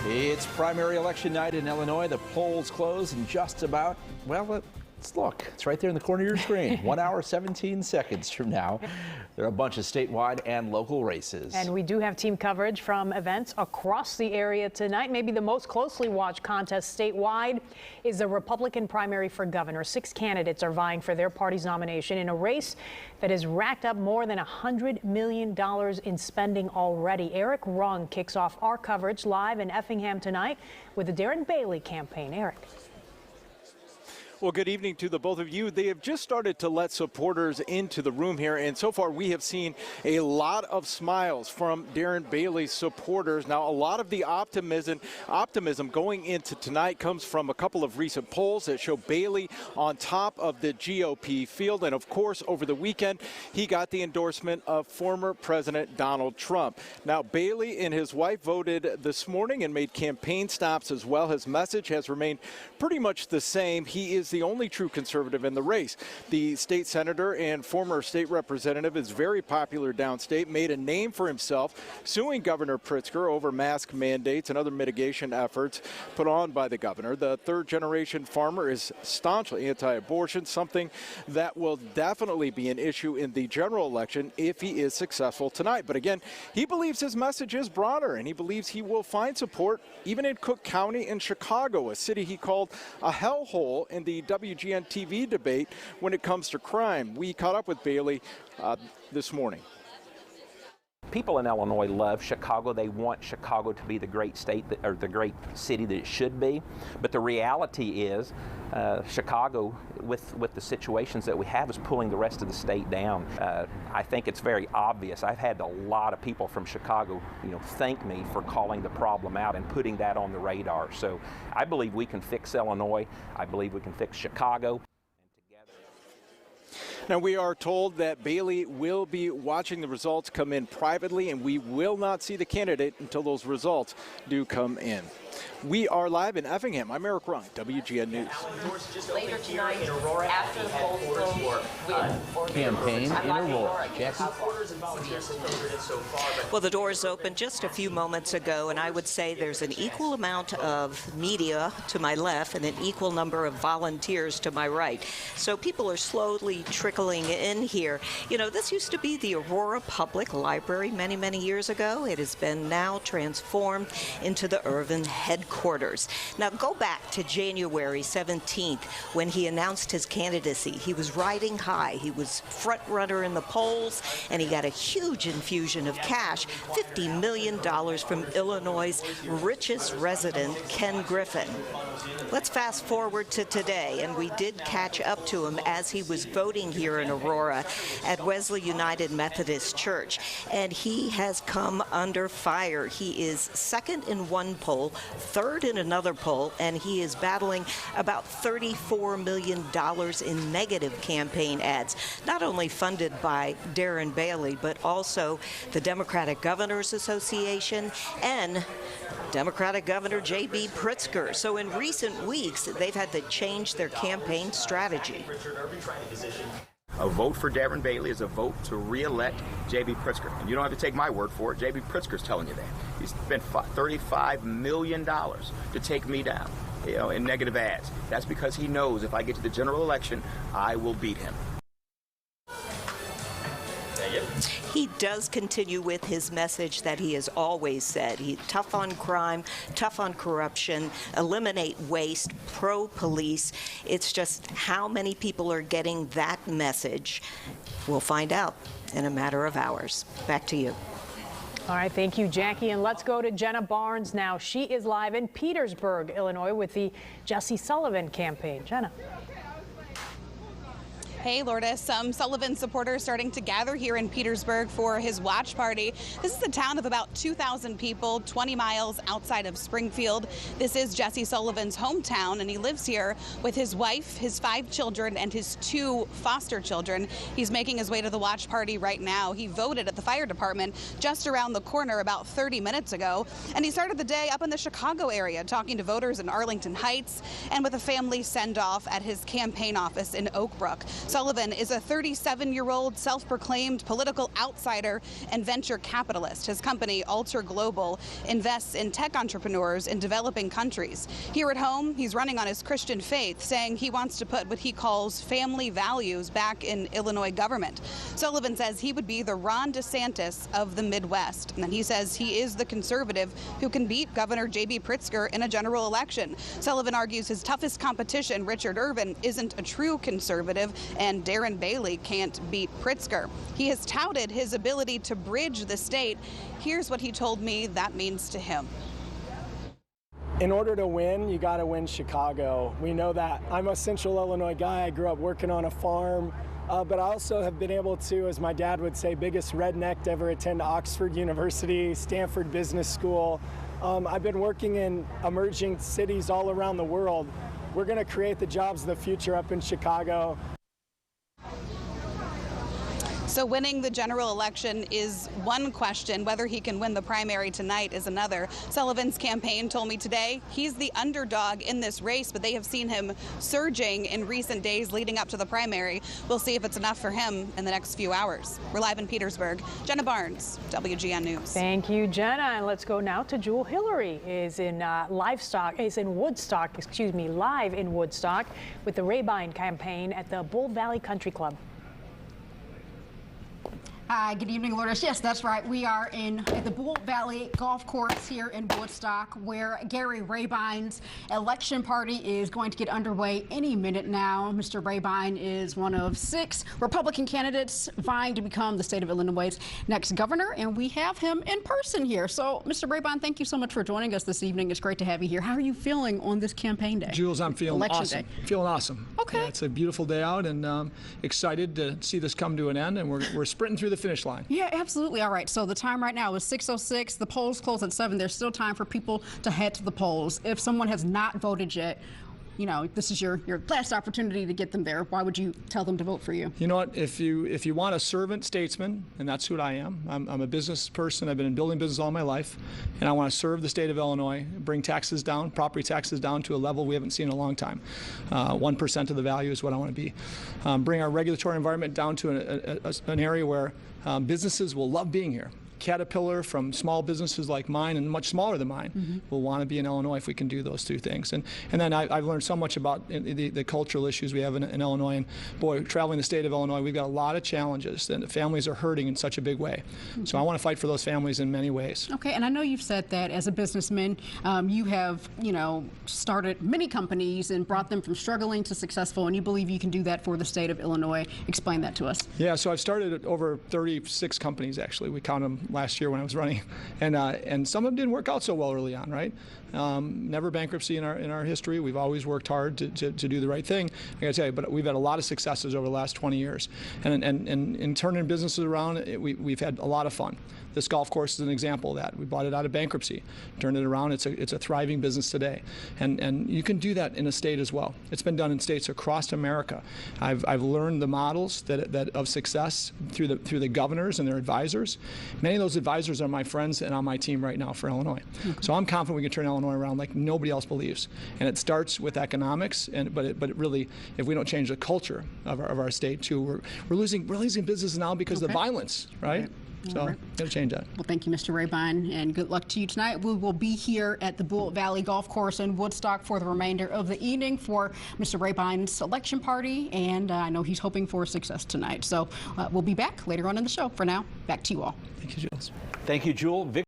It's primary election night in Illinois. The polls close in just about, well, let's look. It's right there in the corner of your screen. 1 hour, 17 seconds from now. There are a bunch of statewide and local races. And we do have team coverage from events across the area tonight. Maybe the most closely watched contest statewide is the Republican primary for governor. 6 candidates are vying for their party's nomination in a race that has racked up more than $100 million in spending already. Eric Rung kicks off our coverage live in Effingham tonight with the Darren Bailey campaign. Eric. Well, good evening to the both of you. They have just started to let supporters into the room here, and so far we have seen a lot of smiles from Darren Bailey's supporters. Now, a lot of the optimism going into tonight comes from a couple of recent polls that show Bailey on top of the GOP field, and of course, over the weekend, he got the endorsement of former President Donald Trump. Now, Bailey and his wife voted this morning and made campaign stops as well. His message has remained pretty much the same. He is the only true conservative in the race. The state senator and former state representative is very popular downstate, made a name for himself suing Governor Pritzker over mask mandates and other mitigation efforts put on by the governor. The third-generation farmer is staunchly anti-abortion, something that will definitely be an issue in the general election if he is successful tonight. But again, he believes his message is broader, and he believes he will find support even in Cook County and Chicago, a city he called a hellhole in the WGN TV debate when it comes to crime. We caught up with Bailey this morning. People in Illinois love Chicago. They want Chicago to be the great state or the great city that it should be. But the reality is Chicago, with the situations that we have, is pulling the rest of the state down. I think it's very obvious. I've had a lot of people from Chicago, thank me for calling the problem out and putting that on the radar. So I believe we can fix Illinois. I believe we can fix Chicago. Now, we are told that Bailey will be watching the results come in privately, and we will not see the candidate until those results do come in. We are live in Effingham. I'm Eric Rung, WGN News. Later tonight, after the polls close, Campaign in Aurora. Jackie? Well, the doors opened just a few moments ago, and I would say there's an equal amount of media to my left and an equal number of volunteers to my right. So people are slowly trickling in here. This used to be the Aurora Public Library many, many years ago. It has been now transformed into the Irvin headquarters. Now, go back to January 17th when he announced his candidacy. He was riding high. He was front runner in the polls, and he got a huge infusion of cash, $50 million from Illinois' richest resident, Ken Griffin. Let's fast forward to today, and we did catch up to him as he was voting here in Aurora at Wesley United Methodist Church, and he has come under fire. He is second in one poll, third in another poll, and he is battling about $34 million in negative campaign ads, not only funded by Darren Bailey, but also the Democratic Governors Association and Democratic Governor J.B. Pritzker. So in recent weeks, they've had to change their campaign strategy. A vote for Darren Bailey is a vote to re-elect J.B. Pritzker. And you don't have to take my word for it. J.B. Pritzker's telling you that. He's spent $35 million to take me down, in negative ads. That's because he knows if I get to the general election, I will beat him. He does continue with his message that he has always said. He's tough on crime, tough on corruption, eliminate waste, pro-police. It's just how many people are getting that message. We'll find out in a matter of hours. Back to you. All right, thank you, Jackie. And let's go to Jenna Barnes now. She is live in Petersburg, Illinois, with the Jesse Sullivan campaign. Jenna. Hey, Lourdes. Some Sullivan supporters starting to gather here in Petersburg for his watch party. This is a town of about 2,000 people, 20 miles outside of Springfield. This is Jesse Sullivan's hometown, and he lives here with his wife, his 5 children, and his 2 foster children. He's making his way to the watch party right now. He voted at the fire department just around the corner about 30 minutes ago, and he started the day up in the Chicago area talking to voters in Arlington Heights and with a family send-off at his campaign office in Oak Brook. Sullivan is a 37-year-old self-proclaimed political outsider and venture capitalist. His company, Alter Global, invests in tech entrepreneurs in developing countries. Here at home, he's running on his Christian faith, saying he wants to put what he calls family values back in Illinois government. Sullivan says he would be the Ron DeSantis of the Midwest, and he says he is the conservative who can beat Governor J.B. Pritzker in a general election. Sullivan argues his toughest competition, Richard Irvin, isn't a true conservative, and Darren Bailey can't beat Pritzker. He has touted his ability to bridge the state. Here's what he told me that means to him. In order to win, you got to win Chicago. We know that. I'm a Central Illinois guy. I grew up working on a farm, but I also have been able to, as my dad would say, biggest redneck to ever attend Oxford University, Stanford Business School. I've been working in emerging cities all around the world. We're going to create the jobs of the future up in Chicago. So winning the general election is one question. Whether he can win the primary tonight is another. Sullivan's campaign told me today he's the underdog in this race, but they have seen him surging in recent days leading up to the primary. We'll see if it's enough for him in the next few hours. We're live in Petersburg. Jenna Barnes, WGN News. Thank you, Jenna. And let's go now to Jewel Hillary is in Woodstock, live in Woodstock with the Rabine campaign at the Bull Valley Country Club. Hi, good evening, Lourdes. Yes, that's right. We are at the Bull Valley Golf Course here in Woodstock, where Gary Rabine's election party is going to get underway any minute now. Mr. Rabine is one of 6 Republican candidates vying to become the state of Illinois' next governor, and we have him in person here. So, Mr. Rabine, thank you so much for joining us this evening. It's great to have you here. How are you feeling on this campaign day? Jules, I'm feeling Election awesome. day. Feeling awesome. Okay. Yeah, it's a beautiful day out, and excited to see this come to an end, and we're sprinting through the finish line. Yeah, absolutely. All right. So the time right now is 6:06. The polls close at 7. There's still time for people to head to the polls. If someone has not voted yet, you know, this is your last opportunity to get them there. Why would you tell them to vote for you? You know what? If you want a servant statesman, and that's who I am. I'm a business person. I've been in building business all my life, and I want to serve the state of Illinois, bring taxes down, property taxes down to a level we haven't seen in a long time. 1% of the value is what I want to be. Bring our regulatory environment down to an area where businesses will love being here. Caterpillar, from small businesses like mine and much smaller than mine, will want to be in Illinois if we can do those 2 things. And then I've learned so much about the cultural issues we have in Illinois. And boy, traveling the state of Illinois, we've got a lot of challenges, and the families are hurting in such a big way. So I want to fight for those families in many ways. Okay, and I know you've said that as a businessman, you have, started many companies and brought them from struggling to successful, and you believe you can do that for the state of Illinois. Explain that to us. Yeah, so I've started over 36 companies, actually. We count them last year when I was running, and some of them didn't work out so well early on, right? Never bankruptcy in our history. We've always worked hard to do the right thing. I got to tell you, but we've had a lot of successes over the last 20 years, and in turning businesses around, we've had a lot of fun. This golf course is an example of that. We bought it out of bankruptcy, turned it around. It's a thriving business today, and you can do that in a state as well. It's been done in states across America. I've learned the models that of success through the governors and their advisors. Many of those advisors are my friends and on my team right now for Illinois. So I'm confident we can turn Illinois around like nobody else believes. And it starts with economics, but it really, if we don't change the culture of our state too, we're losing businesses now because of the violence, right? So, got to change that. Well, thank you, Mr. Rabine, and good luck to you tonight. We will be here at the Bull Valley Golf Course in Woodstock for the remainder of the evening for Mr. Rabine's election party, and I know he's hoping for success tonight. So we'll be back later on in the show. For now, back to you all. Thank you, Jules. Thank you, Jewel.